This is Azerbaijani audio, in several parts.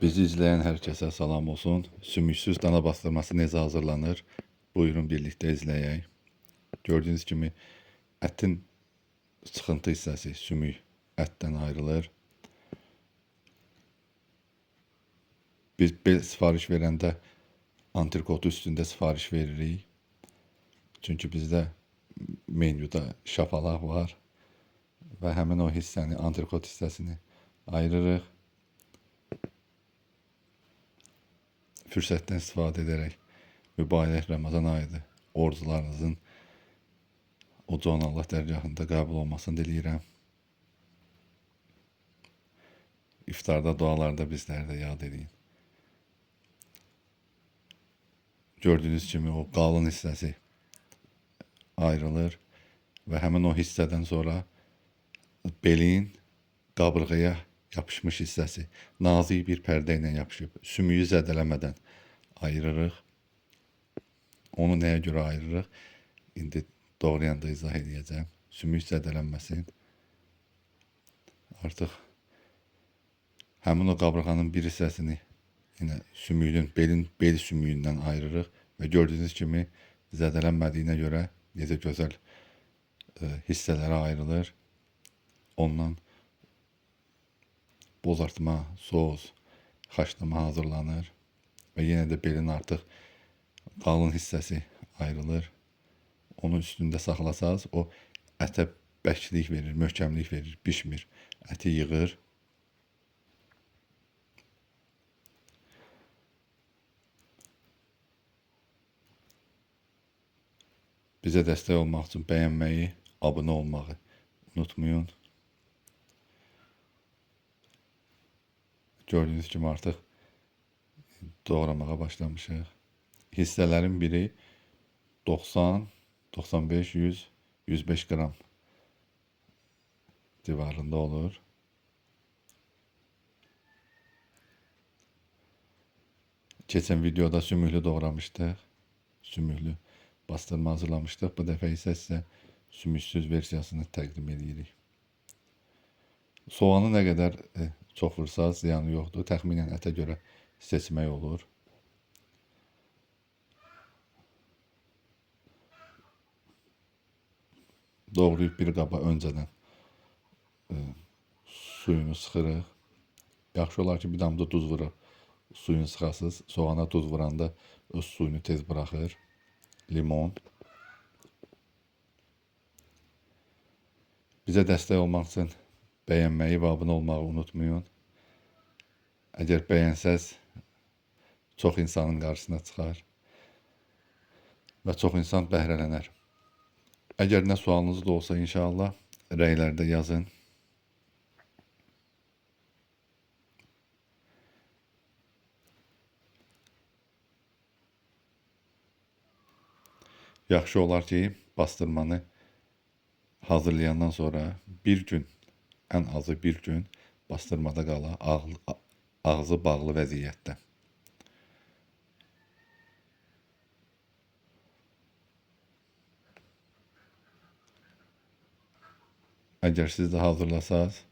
Bizi izleyen herkese salam olsun. Sümüksüz dana bastırması necə hazırlanır? Buyurun birlikte izləyək. Gördüğünüz kimi ətin çıxıntı hissəsi, sümük ətdən ayrılır. Biz sifariş verəndə antrikotu üstündə sifariş veririk. Çünki bizdə menyuda şapalaq var və həmin o hissəni, antrikot hissəsini ayırırıq. Fürsətdən istifadə edərək mübarək Ramazan ayıdır. Oruclarınızın Ocağın Allah dərgahında qəbul olmasını diləyirəm. İftarda, dualarda bizləri də yad edin. Gördüğünüz kimi o qalın hissəsi ayrılır və həmin o hissədən sonra belin qabırğaya yapışmış hissəsi nazik bir pərdə ilə yapışıb. Sümüyü zədələmədən ayırırıq. Onu nəyə görə ayırırıq? İndi doğrayanda izah edəcəm. Sümük zədələnməsin. Artıq həmin o qabırğanın bir hissəsini yine sümüyün, bel sümüyündən ayırırıq və gördüyünüz kimi zədələnmədiyinə görə necə gözəl hissələrə ayrılır. Ondan bozartma, sos, haşlama hazırlanır və yenə də belin artıq qalın hissəsi ayrılır. Onun üstündə saxlasaz o ətə bəklik verir, möhkəmlik verir, pişmir, əti yığır. Bizə dəstək olmaq üçün bəyənməyi, abunə olmağı unutmayın. Gördüğünüz kimi artıq doğramağa başlamışıq. Hissələrin biri 90, 95, 100, 105 qram civarında olur. Keçən videoda sümüklü doğramışdıq. Sümüklü bastırma hazırlamışdıq. Bu dəfə isə sizə sümüksüz versiyasını təqdim edirik. Soğanı nə qədər çox vursanız ziyanı yoxdur. Təxminən ətə görə seçmək olur. Doğrayıb bir qaba öncədən suyunu sıxırıq. Yaxşı olar ki, bir damda duz vurub suyunu sıxasız. Soğana duz vuranda öz suyunu tez bırakır. Limon. Bizə dəstək olmaq üçün bəyənməyi və abunə olmağı unutmayın. Əgər bəyənsəz çox insanın qarşısına çıxar və çox insan bəhrələnər. Əgər nə sualınız da olsa inşallah rəylərdə yazın. Yaxşı olar ki, bastırmanı hazırlayandan sonra bir gün, ən azı bir gün bastırmada qala, ağzı bağlı vəziyyətdə. Əgər siz də hazırlasaz,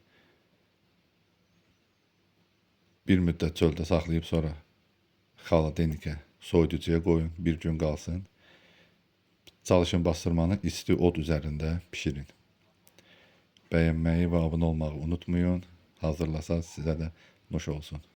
bir müddət çöldə saxlayıb sonra xaladenikə, soyuducuya qoyun, bir gün qalsın. Çalışın bastırmanı isti od üzərində pişirin. Bəyənməyi və abunə olmağı unutmayın. Hazırlasaz sizə də nuş olsun.